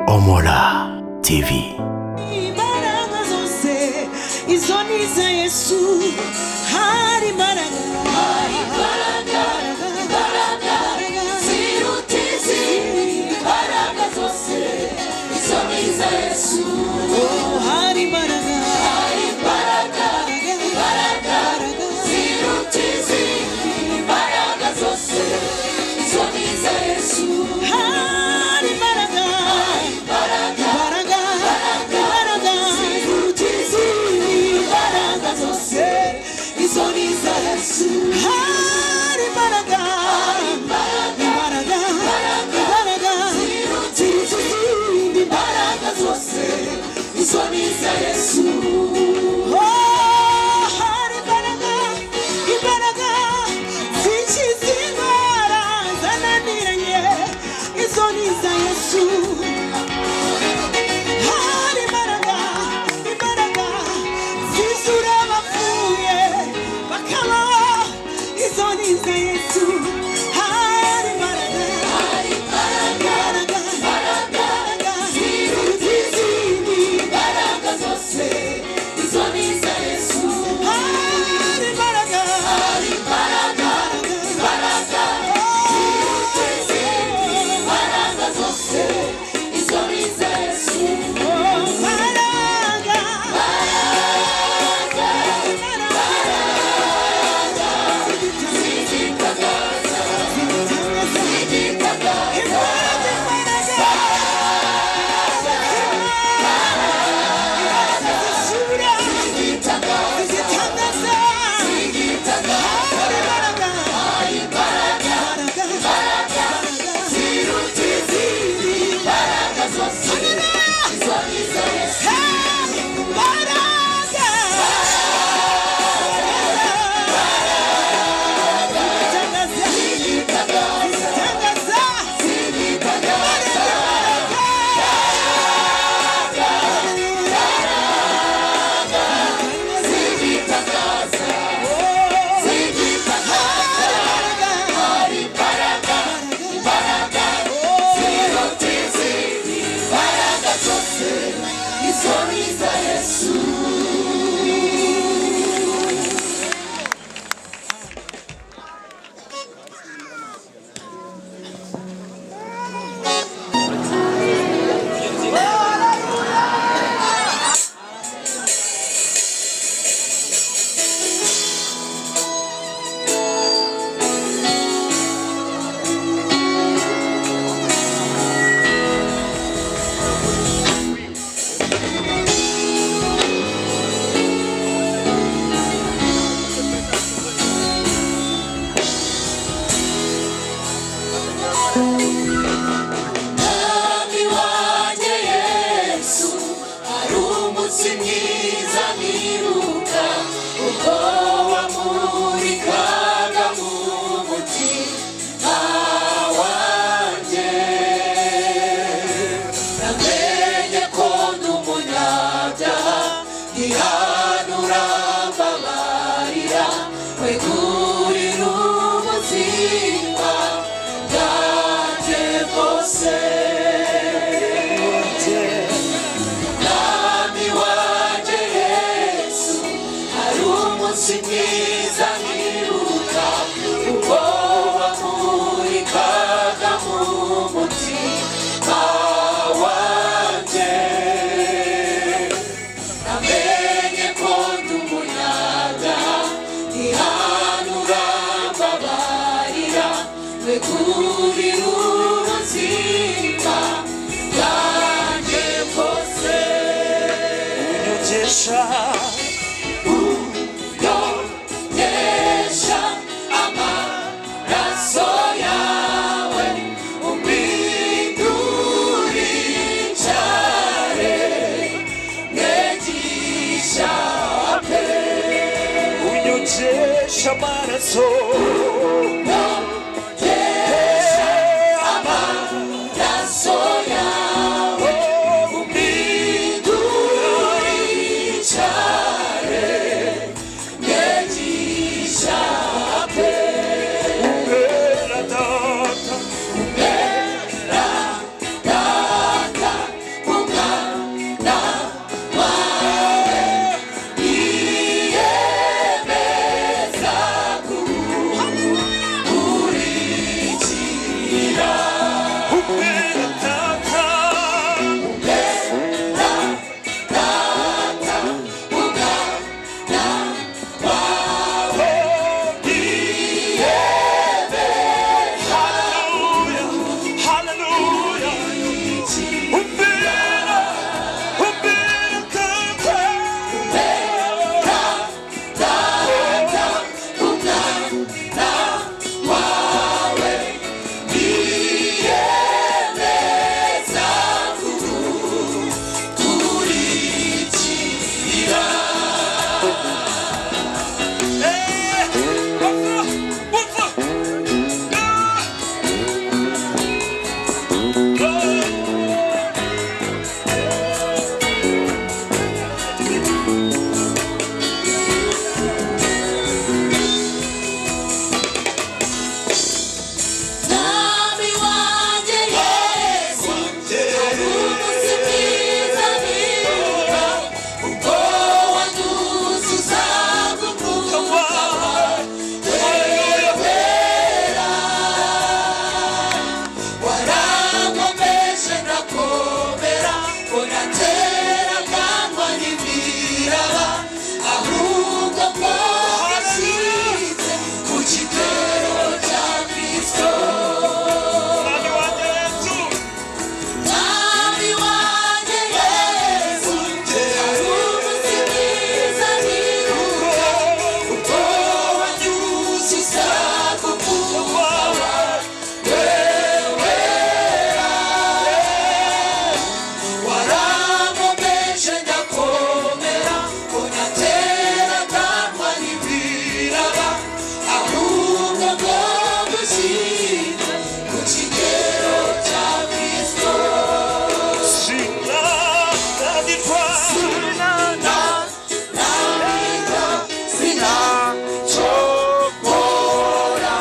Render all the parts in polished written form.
Omola TV. Imbaraga zose izo ni za Yesu. Hari imbaraga ziruta izindi imbaraga zose izo ni za Yesu. Hari imbaraga ziruta izindi imbaraga zose izo ni za Yesu. Hari imbaraga Say unyonyesha amaraso yawe umpindura icyare nkegisha pe unyonyesha amaraso amaraso yawe umpindura icyare nkegisha pe umbera data data umwana wawe yiyemeza kukurikira umbera data data umwana wawe yiyemeza haleluya umbera data umwana wawe yiyemeza kukurikira Nami wanjye Yesu umunsi mwiza nibuka ubwo wadusuza umwuka wera warankomeje ndakomera ngo natera kangwa n'imiraba ahubwo ko washyize ku kigero cya Kristo Nami wanjye Yesu umunsi mwiza nibuka ubwo wanyuzuza umwuka wera warankomeje ndakomera ngo natera kangwa n'ibiraba ahubwo ngo gushyira ku kigero cya Kristo sinananirwa ntabwo sinacogora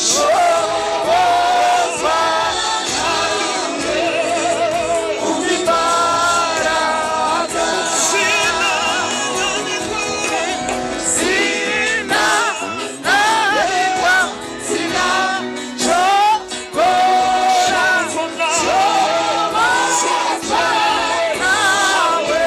shobozwa imbaraga sinananirwa sinacogora shobozwa nawe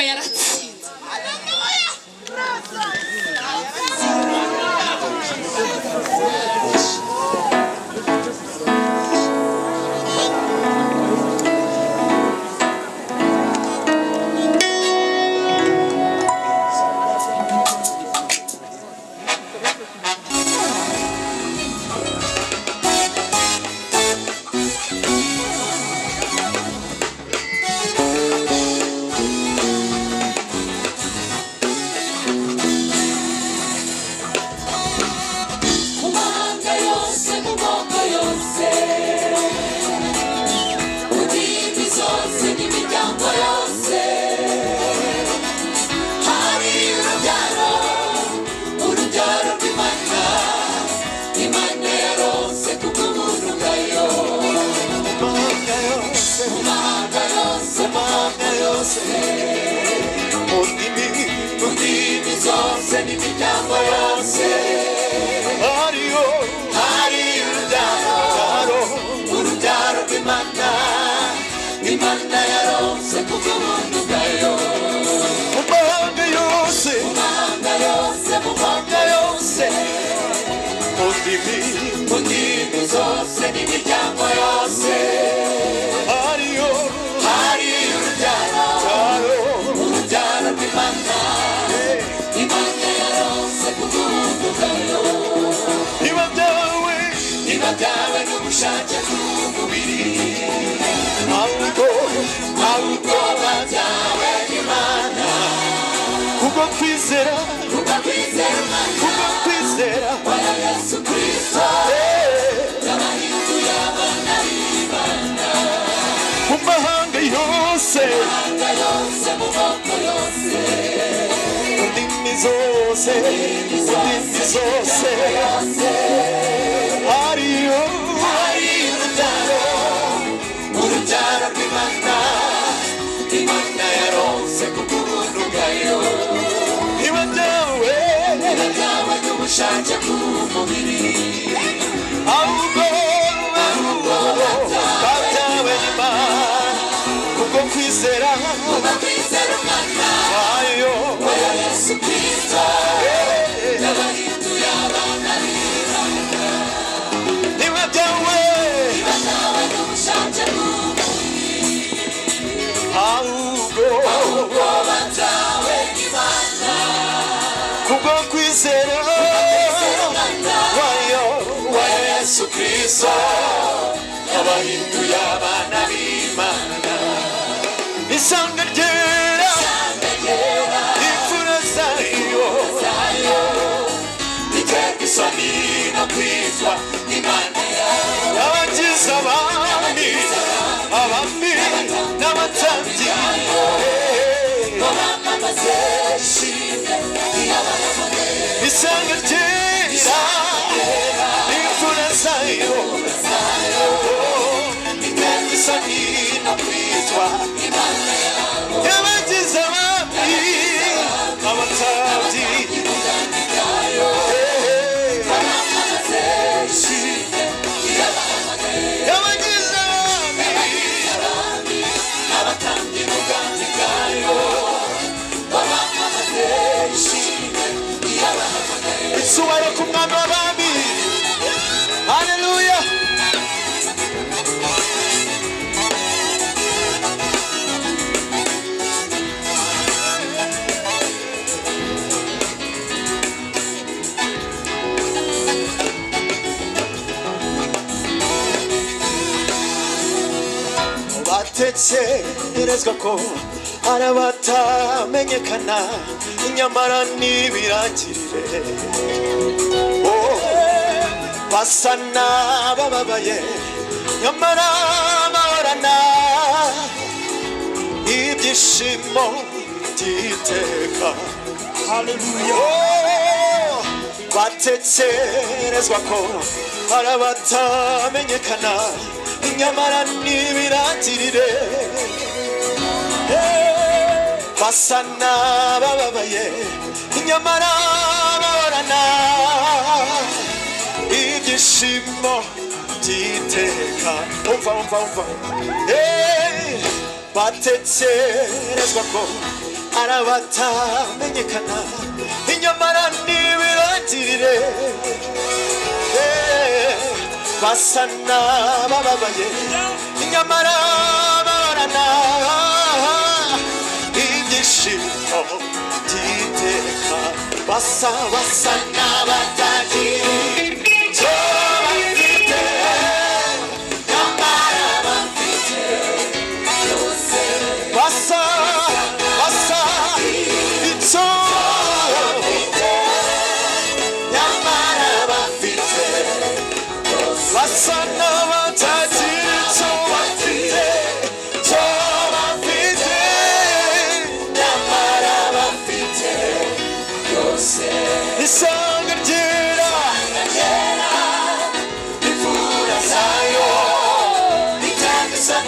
yaratsinze. batekerezwa ko arabatamenyekana nyamara n'ibirangirire basa n'abababaye nyamara bahorana ibyishimo by'iteka. Hallelujah. batekerezwa ko arabatamenyekana nyamara n'ibirangirire basa n'abababaye nyamara bahorana ibyishimo by'iteka. umva batekerezwa ko arabatamenyekana inyamara ntibirangirire basa n'abababaye inyamara bahorana ibyishimo by'iteka basa n'abatagira icyo bafite nyamara bafite byose basa icyo bafite nyamara bafite basa n'abatagira icyo bafite nyamara bafite byose isanga ryera imvura zayo ritangisa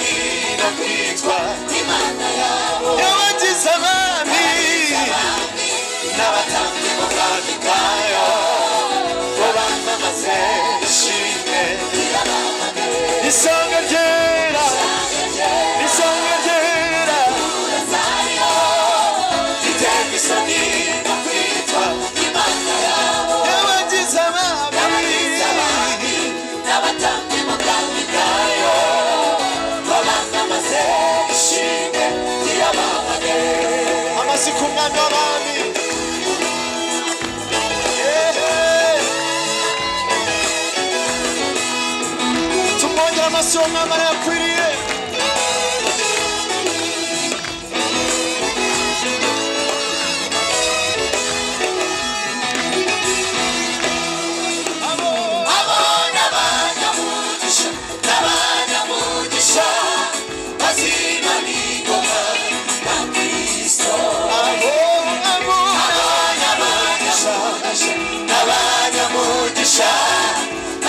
no kwitwa imana yabo yabagize abami n'abatambyi mu bwami bwayo bo bamamaze ishimwe isanga ryera ritangisa no kwitwa imana yabo yabagize abami n'abatambyi mu bwami bwayo bo bamamaze ishimwe ry'abami amasi ku mwami w'abami tumwongera amasi uwo mwami arayakwiriye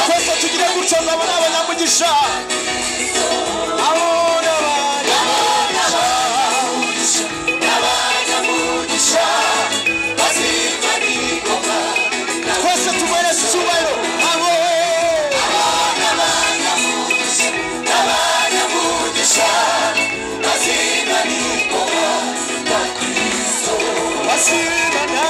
twese tugire gutyo ngabo n'abanyamugisha twese tumwereze icyubahiro basibana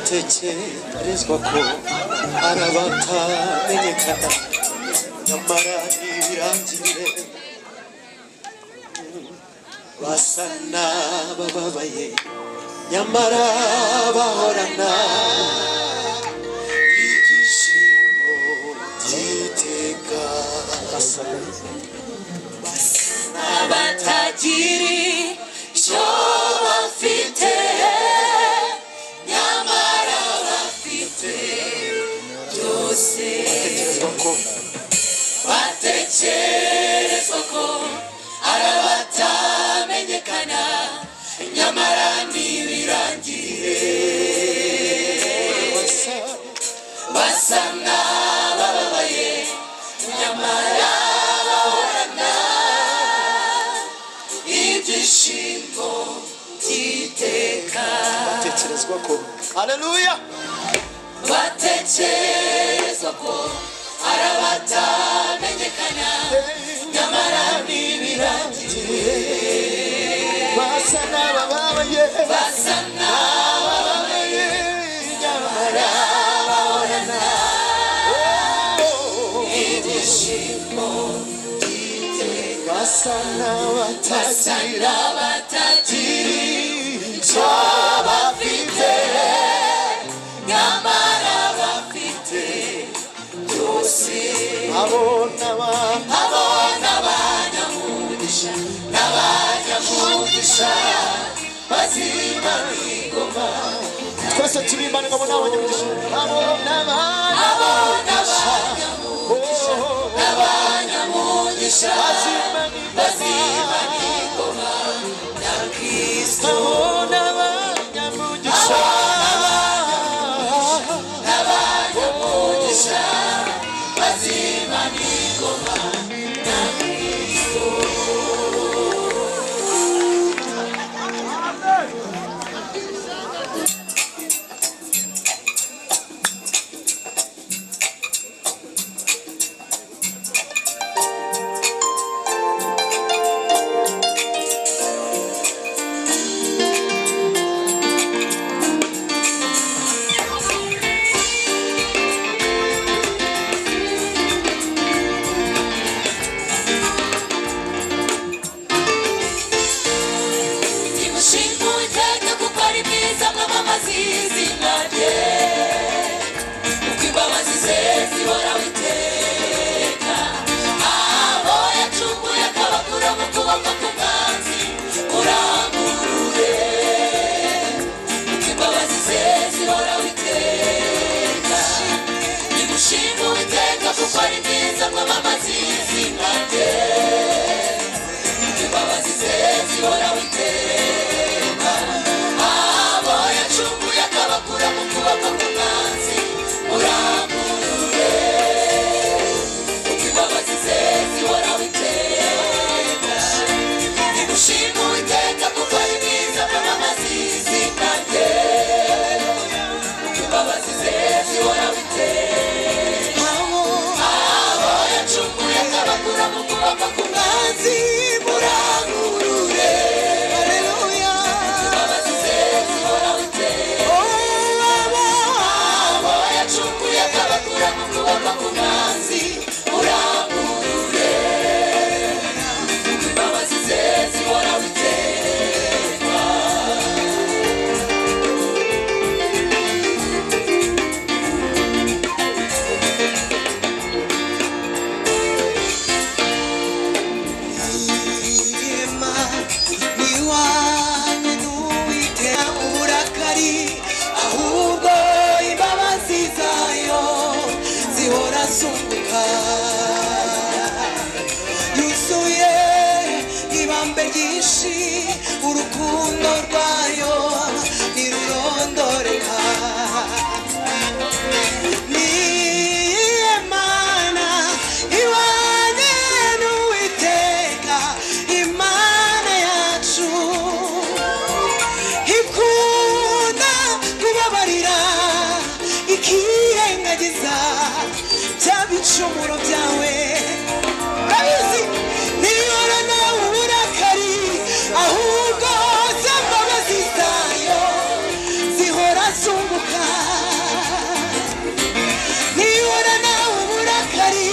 batekerezwa ko arabatamenyekana nyamara ntibirangire basa n'abababaye nyamara bahorana ibyishimo by'iteka basa n'abatagira icyo bafite batekerezwa ko arabatamenyekana nyamara ntibirangire basa n'abababaye ibyishimo by'iteka. batekerezwa ko haleluya batekerezwa ko ari abatamenyekana nyamara ntibirangiye. basa n'abababaye nyamara bahorana ibyishimo by'iteka. basa n'abatagira icyo bafite nyamara bafite byose. abo n'abanyamugisha n'abanyamugisha bazimana ingoma. twese turimbana ngabo n'abanyamugisha abo n'abanyamugisha bazimana ingoma na Kristo. n'abanyamugisha bazimana ingoma na Kristo. Nimushime Uwiteka kuko ari mwiza, mwamamaze izina rye, kuko imbabazi ze zihoraho iteka. Abo yacunguye akabakura mu kuboko k'umwanzi, murangurure, kuko imbabazi ze zihoraho iteka. Nimushime Uwiteka kuko ari mwiza, mwamamaze izina rye, kuko imbabazi ze zihoraho iteka. Abo yacunguye akabakura mu kuboko k'umwanzi, murangurure, kuko imbabazi ze zihoraho iteka. Nimushime Uwiteka kuko ari mwiza, mwamamaze izina rye, kuko imbabazi ze zihoraho iteka. Abo yacunguye akabakura mu kuboko k'umwanzi, murangurure, imbabazi ze zihoraho iteka. Abo yacunguye akabakura mu kuboko k'umwanzi, murangurure, imbabazi ze zihoraho iteka. ahubwo imbabazi zayo zihora zunguka. yuzuye ibambe ryinshi, urukundo rwayo ntirurondoreka. ni Imana ibanye n'Uwiteka, Imana yacu ikunda kubabarira, ikirengagiza bya bicumuro byawe. urabizi ntiyora nawe uburakari, ahubwo za mbabazi zayo zihora zunguka. ntiyora nawe uburakari,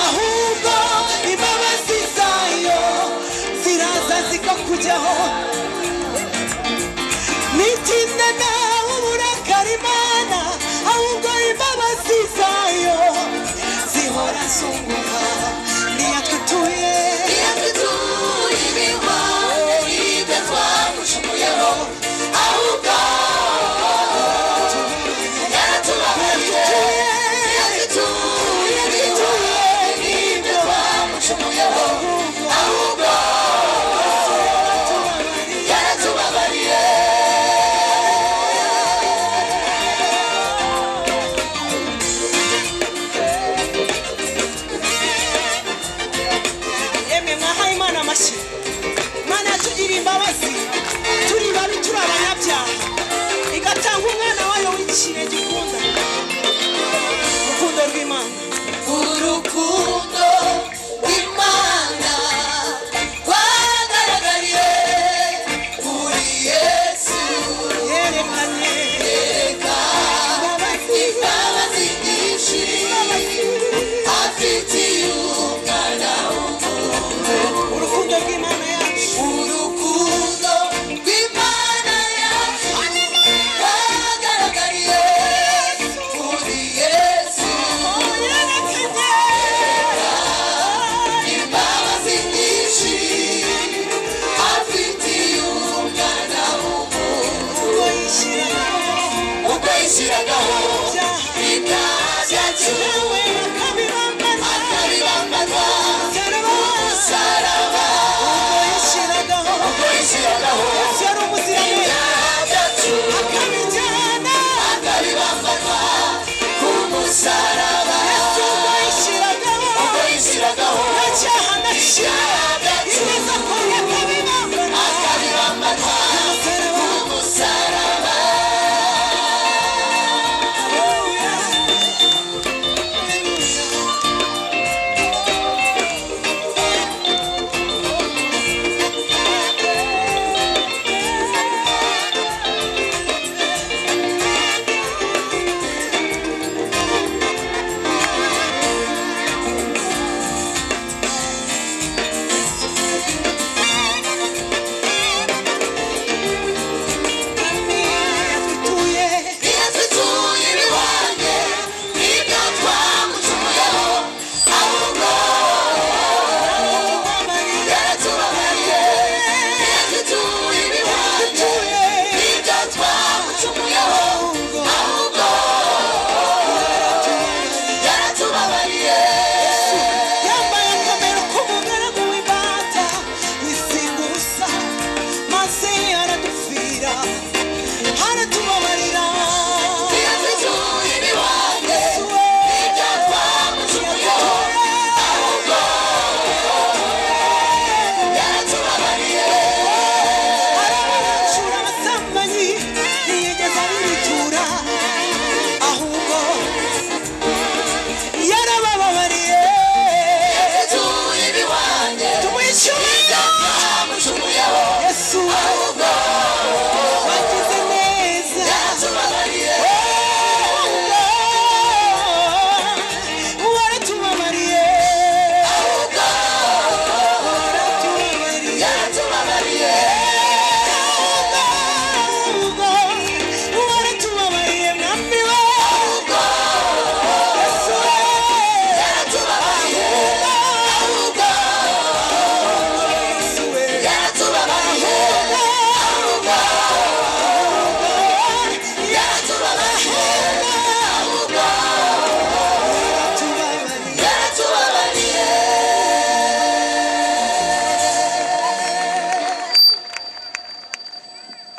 ahubwo imbabazi zayo ziraza zikakujyaho. nitinda nawe uburakari Imana, ahubwo imbabazi zayo zihora zunguka. niyatwituye ibihwanye n'ibyo twamucumuyeho, ahubwo yaratubabariye. Yatwituye ibihwanye n'ibyo twamucumuyeho, ahubwo yaratubabariye.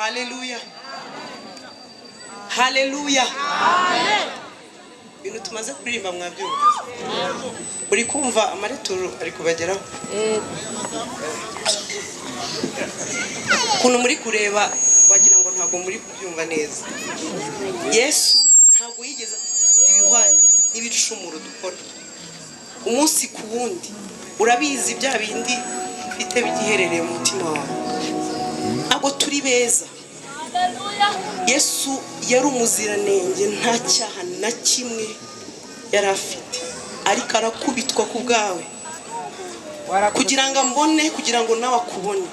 Haleluya. Haleluya. Ibintu tumaze kuririmba mwabyumva. Buri kumva amareturo ari kubageraho. Kuno muri kureba wagira ngo ntago muri kubyumva neza. Yesu ntago yigeze ibihwanye n'ibicumuro dukora. Umunsi ku wundi urabizi bya bindi bite bigiherereye mu mutima wawe. Ntago turi beza. Yesu yari umuziranenge, nta cyaha na kimwe yari afite, ariko arakubitwa ku bwawe kugira ngo ambone, kugira ngo nawe akubone.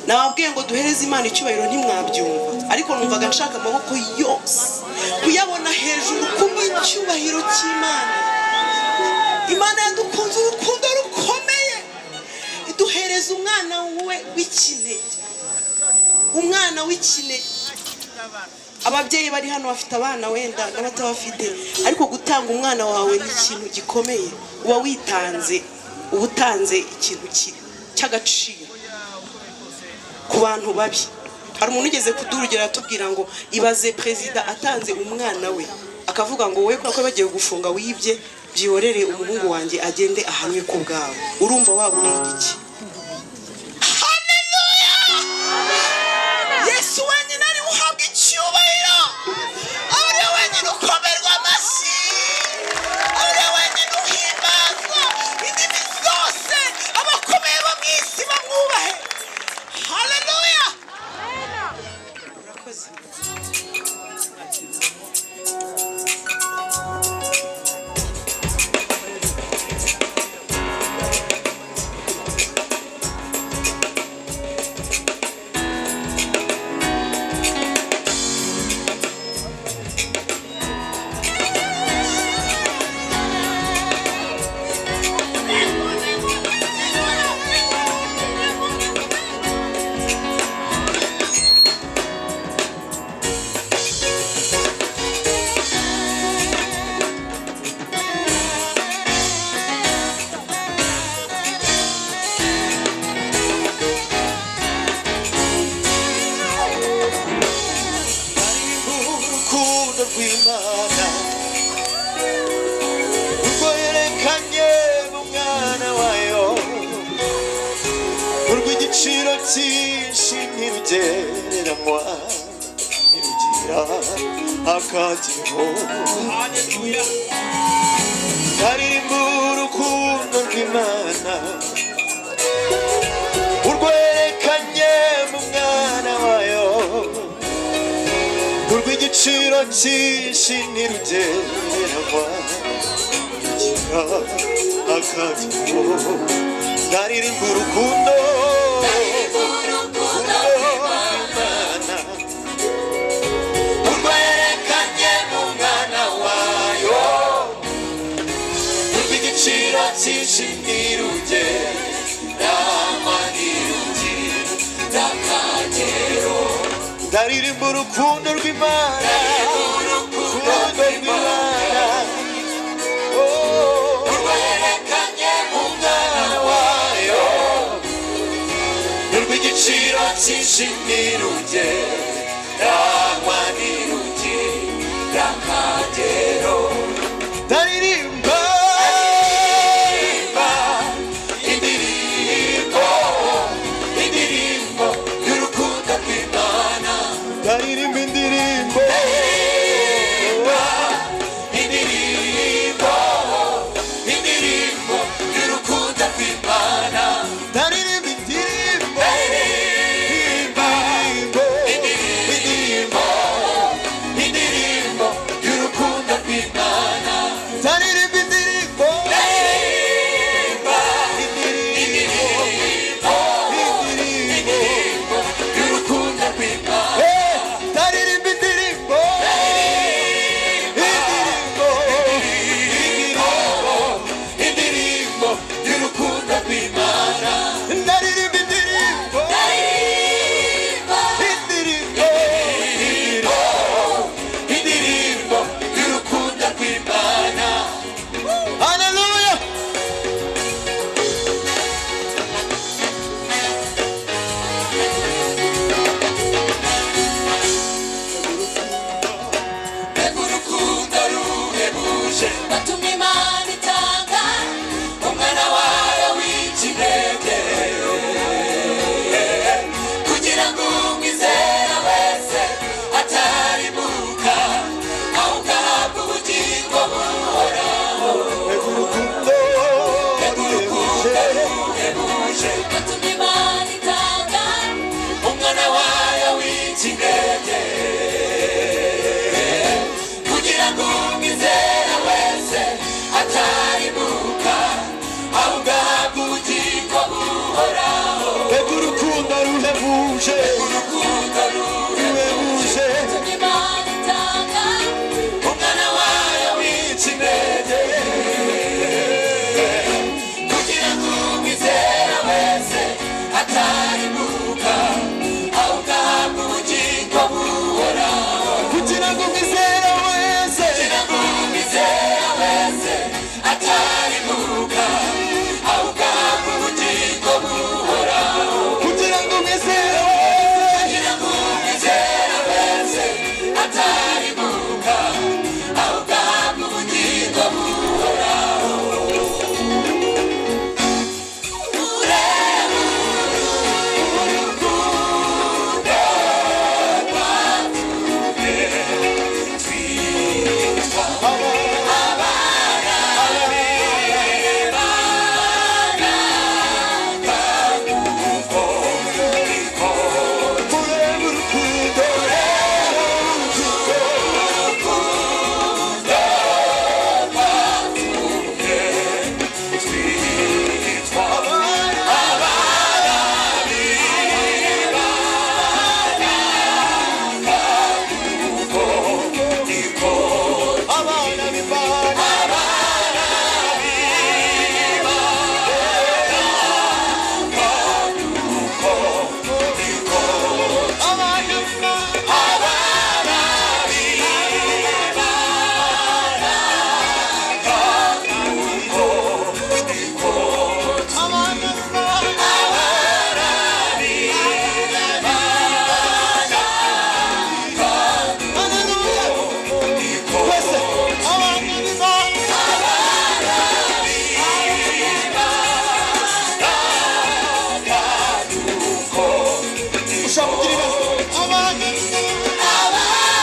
Nababwiye ngo duhereze Imana icyubahiro, ntimwabyumva, ariko numvaga nshaka amaboko yose kuyabona hejuru kubw'icyubahiro cy'Imana. Imana yadukunze urukundo rukomeye, iduhereza umwana we w'ikinege, umwana w'ikinege. Ababyeyi bari hano bafite abana wenda n'abatabafite, ariko gutanga umwana wawe ni ikintu gikomeye. Uba witanze, uba utanze ikintu cy'agaciro ku bantu babi. Hari umuntu ugeze kudurugera atubwira ngo ibaze perezida atanze umwana we, akavuga ngo wowe kuko bagiye gufunga wibye, byorere umuhungu wanjye agende ahanwe ku bwawe. Urumva waba uri iki? Yesu wenyine ari uhabwa icyubahiro, ari wenyine ukomerwa amashyi, ari wenyine uhimbazwa, indimi zose abakomeye bo mu isi bamwubahe. Haleluya. Urakoze. urukundo rw'Imana urwo yerekanye mu mwana wayo, urw'igiciro cyinshi ntirugereranywa, ntirugira akagero. Ndaririmba urukundo rw'Imana urwo yerekanye mu mwana wayo, urw'igiciro cyinshi ntirugereranywa, ntirugira akagero. Ndaririmba urukundo rw'Imana urwo yerekanye mu mwana wayo, urw'igiciro cyinshi ntirugereranywa, ntirugira akagero. Ndaririmba urukundo rw'Imana, urukundo rw'Imana urwo yerekanye mu mwana wayo, urw'igiciro cyinshi ntirugereranywa, ntirugira akagero. Ndaririmba indirimbo y'urukundo rw'Imana, ndaririmba indirimbo y'urukundo rw'Imana, ndaririmba indirimbo y'urukundo ruhebuje urukundo ruhebuje Imana itanga umwana wayo w'ikinege kugira ngo umwizera wese atarimuka ahubwo ahabwe ubugingo buhoraho kugira ngo umwizera wese atarimuka ahubwo ahabwe ubugingo buhoraho kugira ngo umwizera wese atarimuka ahubwo ahabwe ubugingo buhoraho urebe urukundo urebe urukundo abana b'Imana abana b'Imana abana b'Imana haleluya twese abana b'Imana ushaka kugira ibibazo abana b'Imana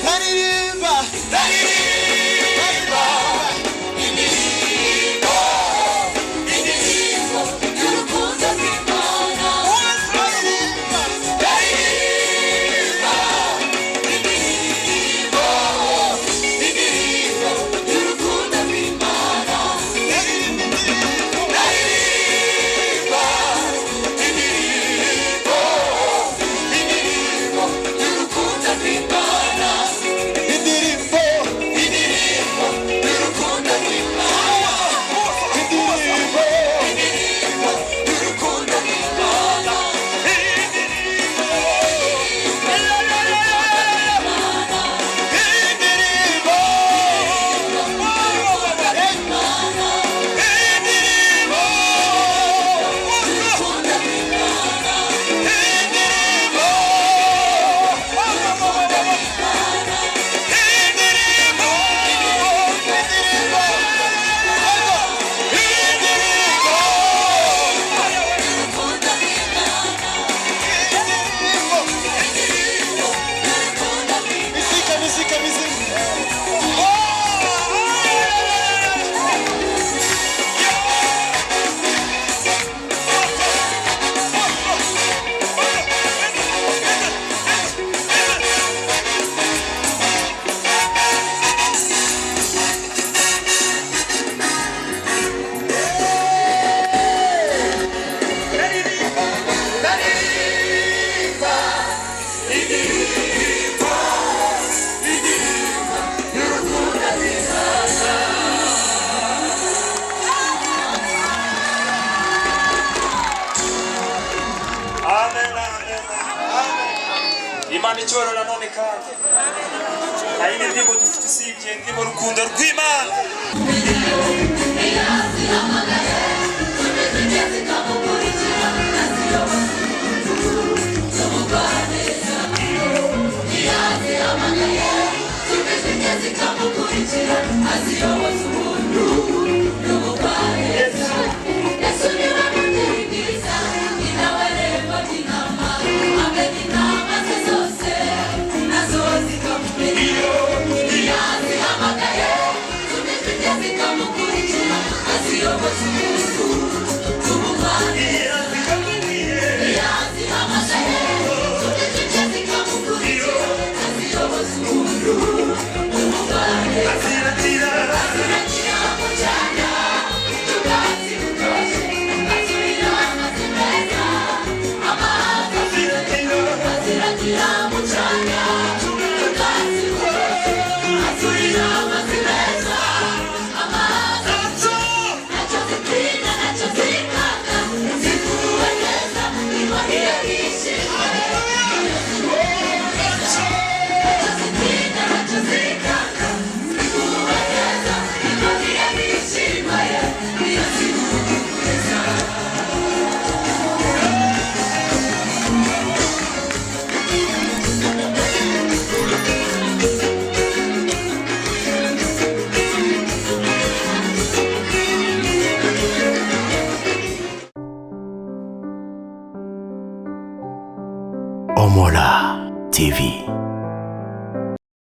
baririmba y'urukundo rw'Imana baririmba y'urukundo rw'Imana y'urukundo rw'Imana indirimbo y'urukundo rw'Imana indirimbo y'urukundo rw'Imana indirimbo mizika Amen, amen. Imana icyubahiro nanone kandi nta yindi ndirimbo dufite usibye indirimbo urukundo rw'Imana Yesu Omola TV.